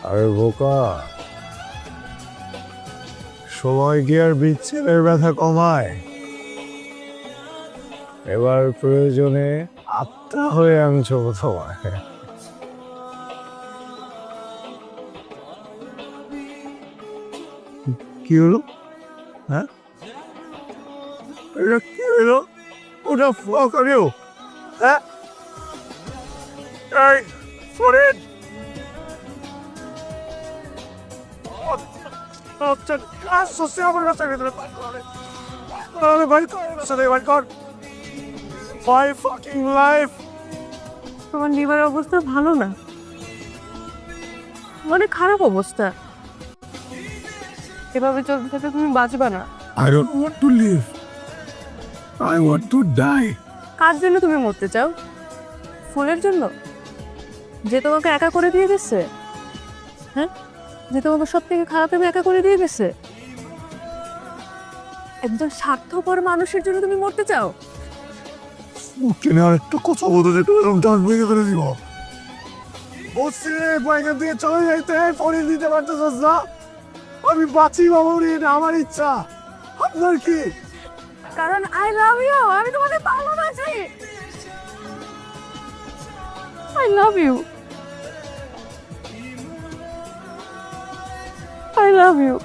আরে বোকা, সময় কি আর বিচ্ছেদের ব্যথা কমায়? এবার প্রয়োজনে আত্মা হয়ে আনছো তোমায়। কি হলো? হ্যাঁ, এটা কি হলো? ওটা ফোকারিও, হ্যাঁ? এই ফরিদ, আচ্ছা কাজ হচ্ছে আমার কাছে ভিতরে বাইর করে, বাইর কর সাথে বাইর কর। মাই ফাকিং লাইফ। তোমার লিভারের অবস্থা ভালো না, অনেক খারাপ অবস্থা। এভাবে চলতে থাকলে তুমি বাঁচবা না। I don't want to live. I want to die. কার জন্য তুমি মরতে চাও? ফুলের জন্য, যে তোমাকে একা করে দিয়ে গেছে? হ্যাঁ, যে তোমাকে সব থেকে খারাপ তুমি একা করে দিয়ে গেছে? একজন স্বার্থপর মানুষের জন্য তুমি মরতে চাও? কিনে আর একটু কথা বলতে যেতে ডান ভেঙে ফেলে দিব। বসে বাইরে দিয়ে চলে যাইতে ফরিদ দিতে পারতেছিস না। আমি বাঁচি বাবুরি, এটা আমার ইচ্ছা। আপনার কি? কারণ আই লাভ ইউ, আমি তোমাকে ভালোবাসি। I love you, I love you.